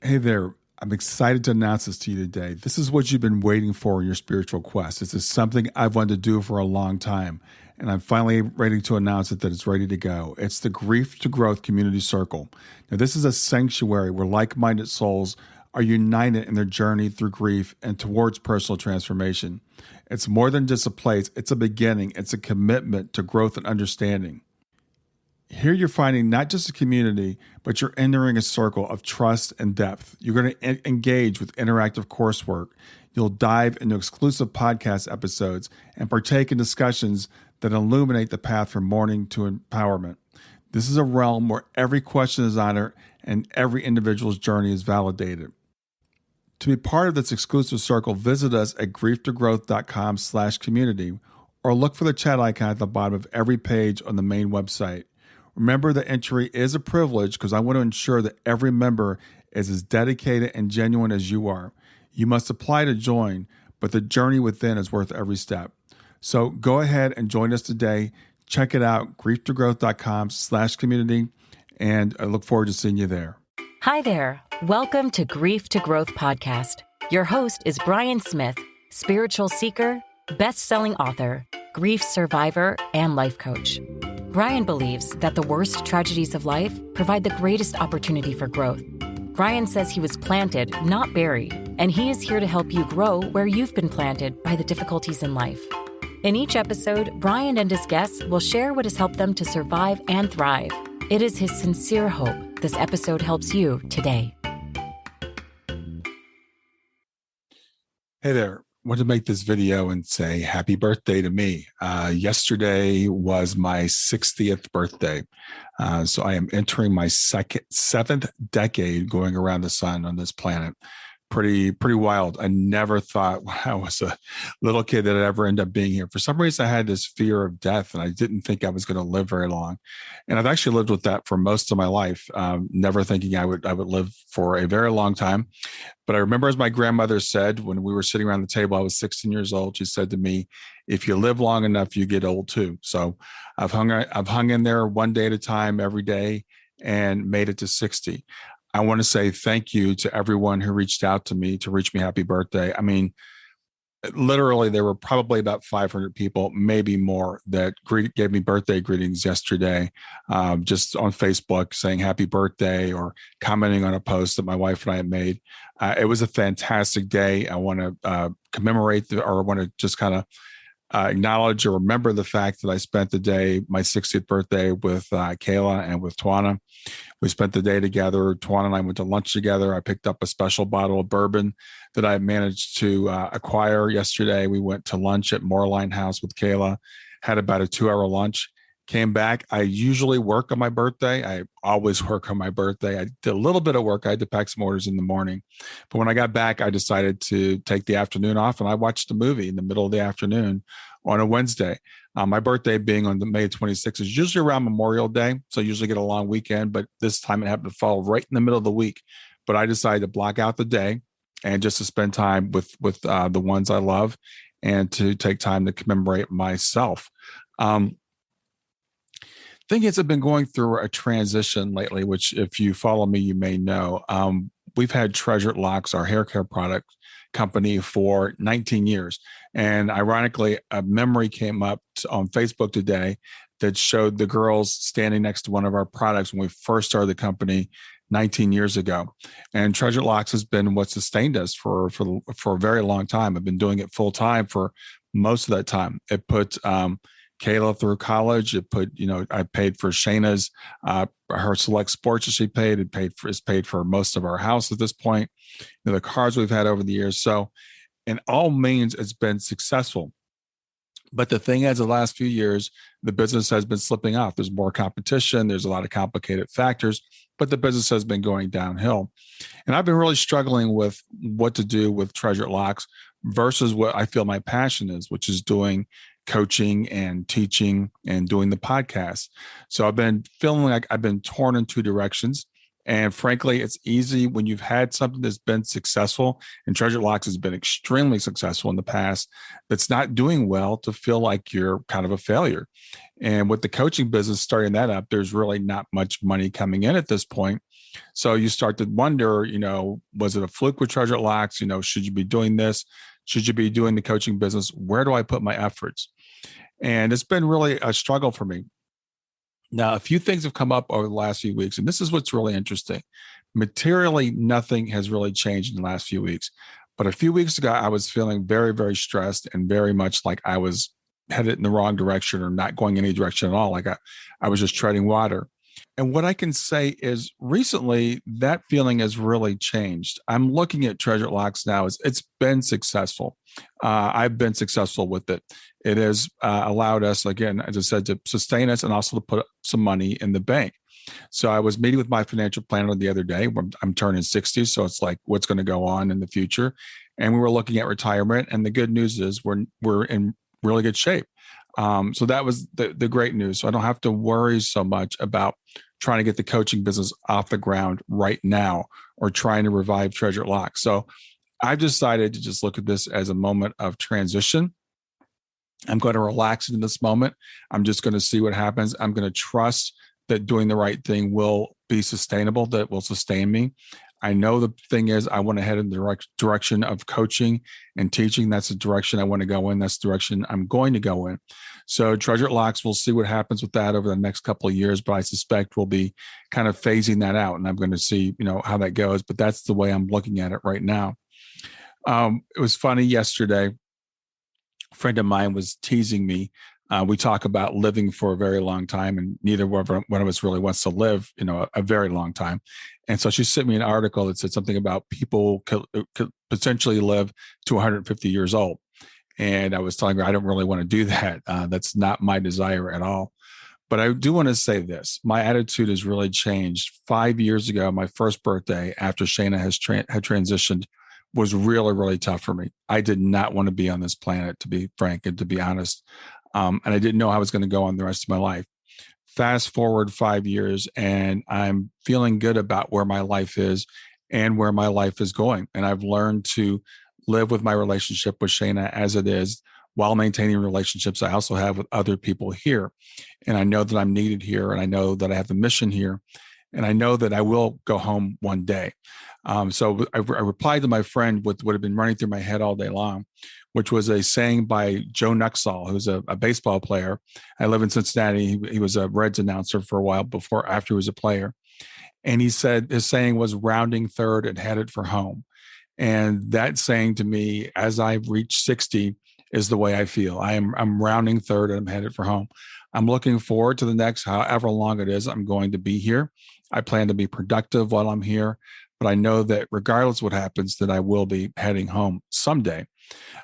Hey there. I'm excited to announce this to you today. This is what you've been waiting for in your spiritual quest. This is something I've wanted to do for a long time, and I'm finally ready to announce it that it's ready to go. It's the Grief to Growth Community Circle. Now, this is a sanctuary where like-minded souls are united in their journey through grief and towards personal transformation. It's more than just a place. It's a beginning. It's a commitment to growth and understanding. Here you're finding not just a community, but you're entering a circle of trust and depth. You're going to engage with interactive coursework. You'll dive into exclusive podcast episodes and partake in discussions that illuminate the path from mourning to empowerment. This is a realm where every question is honored and every individual's journey is validated. To be part of this exclusive circle, visit us at grieftogrowth.com/community or look for the chat icon at the bottom of every page on the main website. Remember that entry is a privilege because I want to ensure that every member is as dedicated and genuine as you are. You must apply to join, but the journey within is worth every step. So go ahead and join us today. Check it out, grieftogrowth.com/community, and I look forward to seeing you there. Hi there. Welcome to Grief to Growth Podcast. Your host is Brian Smith, spiritual seeker, best-selling author, grief survivor, and life coach. Brian believes that the worst tragedies of life provide the greatest opportunity for growth. Brian says he was planted, not buried, and he is here to help you grow where you've been planted by the difficulties in life. In each episode, Brian and his guests will share what has helped them to survive and thrive. It is his sincere hope this episode helps you today. Hey there. I want to make this video and say happy birthday to me. Yesterday was my 60th birthday. So I am entering my seventh decade going around the sun on this planet. Pretty wild. I never thought when I was a little kid that I'd ever end up being here. For some reason, I had this fear of death, and I didn't think I was going to live very long. And I've actually lived with that for most of my life, never thinking I would live for a very long time. But I remember, as my grandmother said, when we were sitting around the table, I was 16 years old. She said to me, "If you live long enough, you get old too." So I've hung in there one day at a time every day and made it to 60. I want to say thank you to everyone who reached out to me to wish me happy birthday. I mean, literally, there were probably about 500 people, maybe more, that gave me birthday greetings yesterday, just on Facebook saying happy birthday or commenting on a post that my wife and I had made. It was a fantastic day. I want to commemorate or I want to just kind of acknowledge or remember the fact that I spent the day, my 60th birthday, with Kayla and with Tawana. We spent the day together. Tawana and I went to lunch together. I picked up a special bottle of bourbon that I managed to acquire yesterday. We went to lunch at Moorline House with Kayla, had about a 2-hour lunch, came back. I usually work on my birthday. I always work on my birthday. I did a little bit of work. I had to pack some orders in the morning. But when I got back, I decided to take the afternoon off, and I watched a movie in the middle of the afternoon on a Wednesday. My birthday being on the May 26th is usually around Memorial Day, so I usually get a long weekend, but this time it happened to fall right in the middle of the week. But I decided to block out the day and just to spend time with the ones I love and to take time to commemorate myself. Thing is, I've been going through a transition lately, which if you follow me, you may know. We've had Treasured Locks, our hair care product company, for 19 years. And ironically, a memory came up on Facebook today that showed the girls standing next to one of our products when we first started the company 19 years ago. And Treasured Locks has been what sustained us for a very long time. I've been doing it full time for most of that time. It put Kayla through college. It put, I paid for Shayna's, her select sports that she paid. It's paid for most of our house at this point. The cars we've had over the years. So in all means, it's been successful. But the thing is, the last few years, the business has been slipping off. There's more competition. There's a lot of complicated factors, but the business has been going downhill. And I've been really struggling with what to do with Treasured Locks versus what I feel my passion is, which is doing coaching and teaching and doing the podcast. So I've been feeling like I've been torn in two directions. And frankly, it's easy when you've had something that's been successful, and Treasured Locks has been extremely successful in the past, that's not doing well, to feel like you're kind of a failure. And with the coaching business, starting that up, there's really not much money coming in at this point. So you start to wonder, was it a fluke with Treasure Locks? Should you be doing this? Should you be doing the coaching business? Where do I put my efforts? And it's been really a struggle for me. Now, a few things have come up over the last few weeks, and this is what's really interesting. Materially, nothing has really changed in the last few weeks. But a few weeks ago, I was feeling very, very stressed and very much like I was headed in the wrong direction or not going any direction at all. Like I was just treading water. And what I can say is recently that feeling has really changed. I'm looking at Treasure Locks now. It's been successful. I've been successful with it. It has allowed us, again, as I said, to sustain us and also to put some money in the bank. So I was meeting with my financial planner the other day. I'm turning 60, so it's like what's going to go on in the future. And we were looking at retirement. And the good news is we're in really good shape. So that was the great news. So I don't have to worry so much about trying to get the coaching business off the ground right now or trying to revive Treasure Lock. So I've decided to just look at this as a moment of transition. I'm going to relax in this moment. I'm just going to see what happens. I'm going to trust that doing the right thing will be sustainable, that will sustain me. I know the thing is I want to head in the direction of coaching and teaching. That's the direction I want to go in. That's the direction I'm going to go in. So Treasure Locks, we'll see what happens with that over the next couple of years, but I suspect we'll be kind of phasing that out, and I'm going to see, how that goes. But that's the way I'm looking at it right now. It was funny yesterday. A friend of mine was teasing me. We talk about living for a very long time, and neither one of us really wants to live, a very long time. And so she sent me an article that said something about people could potentially live to 150 years old. And I was telling her I don't really want to do that. That's not my desire at all. But I do want to say this. My attitude has really changed. 5 years ago, my first birthday after Shayna had transitioned was really, really tough for me. I did not want to be on this planet, to be frank and to be honest. And I didn't know how I was going to go on the rest of my life. Fast forward 5 years, and I'm feeling good about where my life is and where my life is going. And I've learned to live with my relationship with Shayna as it is while maintaining relationships I also have with other people here. And I know that I'm needed here, and I know that I have the mission here, and I know that I will go home one day. So I replied to my friend with what had been running through my head all day long, which was a saying by Joe Nuxall, who's a baseball player. I live in Cincinnati. He was a Reds announcer for a while after he was a player. And he said his saying was rounding third and headed for home. And that saying to me, as I've reached 60, is the way I feel. I'm rounding third and I'm headed for home. I'm looking forward to the next, however long it is, I'm going to be here. I plan to be productive while I'm here, but I know that regardless of what happens, that I will be heading home someday.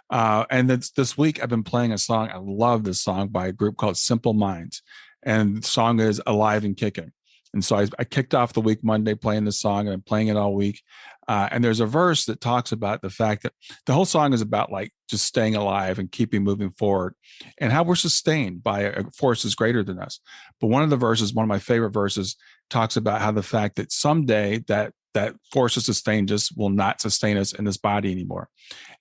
And this week I've been playing a song. I love this song by a group called Simple Minds. And the song is Alive and Kicking. And so I kicked off the week Monday playing this song, and I'm playing it all week. And there's a verse that talks about the fact that the whole song is about like just staying alive and keeping moving forward and how we're sustained by a force that's greater than us. But one of the verses, one of my favorite verses, talks about how the fact that someday that force that sustained us will not sustain us in this body anymore.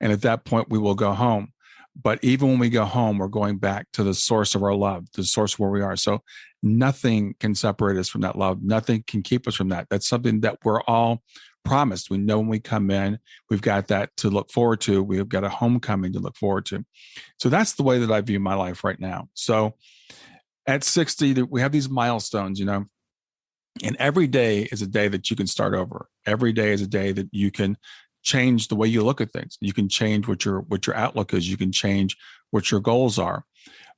And at that point, we will go home. But even when we go home, we're going back to the source of our love, the source where we are. So nothing can separate us from that love. Nothing can keep us from that. That's something that we're all promised. We know when we come in, we've got that to look forward to. We've got a homecoming to look forward to. So that's the way that I view my life right now. So at 60, we have these milestones, and every day is a day that you can start over. Every day is a day that you can change the way you look at things. You can change what your outlook is. You can change what your goals are.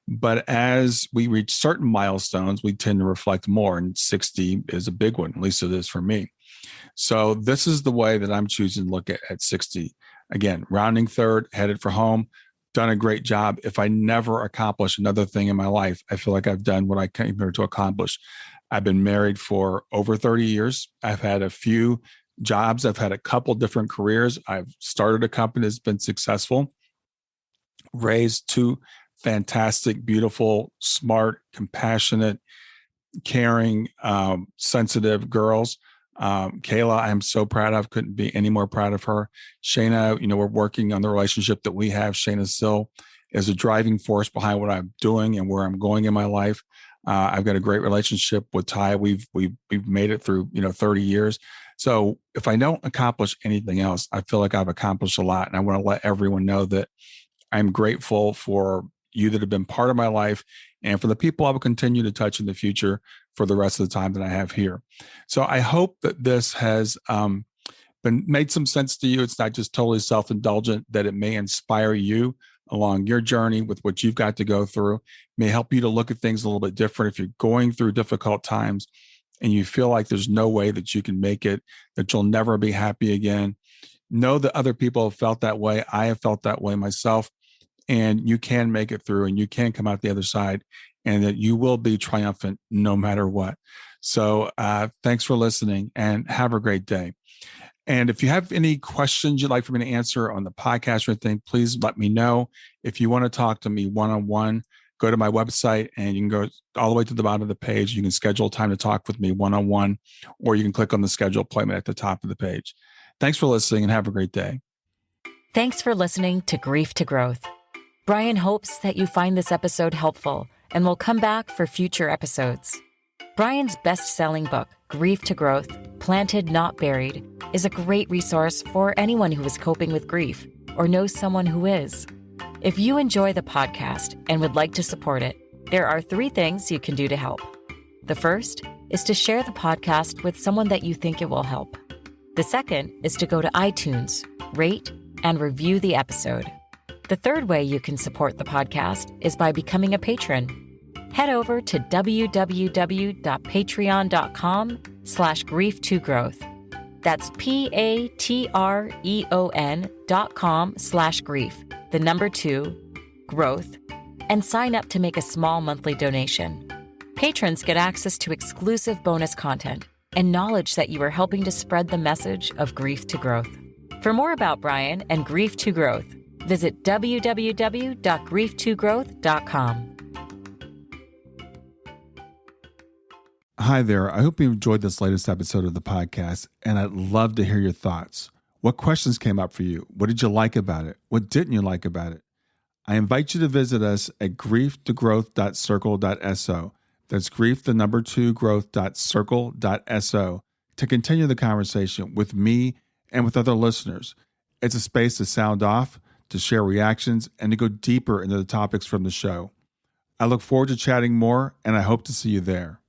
But as we reach certain milestones, we tend to reflect more. And 60 is a big one, at least it is for me. So this is the way that I'm choosing to look at 60. Again, rounding third, headed for home, done a great job. If I never accomplish another thing in my life, I feel like I've done what I came here to accomplish. I've been married for over 30 years. I've had a few jobs. I've had a couple different careers. I've started a company that's been successful, raised two fantastic, beautiful, smart, compassionate, caring, sensitive girls. Kayla, I'm so proud of, couldn't be any more proud of her. Shayna, we're working on the relationship that we have. Shayna still is a driving force behind what I'm doing and where I'm going in my life. I've got a great relationship with Ty. We've made it through 30 years. So if I don't accomplish anything else, I feel like I've accomplished a lot, and I want to let everyone know that I'm grateful for you that have been part of my life and for the people I will continue to touch in the future for the rest of the time that I have here. So I hope that this has been made some sense to you. It's not just totally self-indulgent, that it may inspire you along your journey with what you've got to go through, it may help you to look at things a little bit different. If you're going through difficult times and you feel like there's no way that you can make it, that you'll never be happy again, know that other people have felt that way. I have felt that way myself, and you can make it through and you can come out the other side, and that you will be triumphant no matter what. So thanks for listening and have a great day. And if you have any questions you'd like for me to answer on the podcast or anything, please let me know. If you want to talk to me one-on-one, go to my website and you can go all the way to the bottom of the page. You can schedule time to talk with me one-on-one, or you can click on the schedule appointment at the top of the page. Thanks for listening and have a great day. Thanks for listening to Grief to Growth. Brian hopes that you find this episode helpful and will come back for future episodes. Brian's best-selling book, Grief to Growth, Planted Not Buried, is a great resource for anyone who is coping with grief or knows someone who is. If you enjoy the podcast and would like to support it, there are 3 things you can do to help. The first is to share the podcast with someone that you think it will help. The second is to go to iTunes, rate, and review the episode. The third way you can support the podcast is by becoming a patron. Head over to www.patreon.com/grief2growth. That's patreon.com/grief, the number 2, growth, and sign up to make a small monthly donation. Patrons get access to exclusive bonus content and knowledge that you are helping to spread the message of grief to growth. For more about Brian and Grief to Growth, visit www.grief2growth.com. Hi there. I hope you enjoyed this latest episode of the podcast, and I'd love to hear your thoughts. What questions came up for you? What did you like about it? What didn't you like about it? I invite you to visit us at grieftogrowth.circle.so. That's grief, the number 2, growth.circle.so, to continue the conversation with me and with other listeners. It's a space to sound off, to share reactions, and to go deeper into the topics from the show. I look forward to chatting more, and I hope to see you there.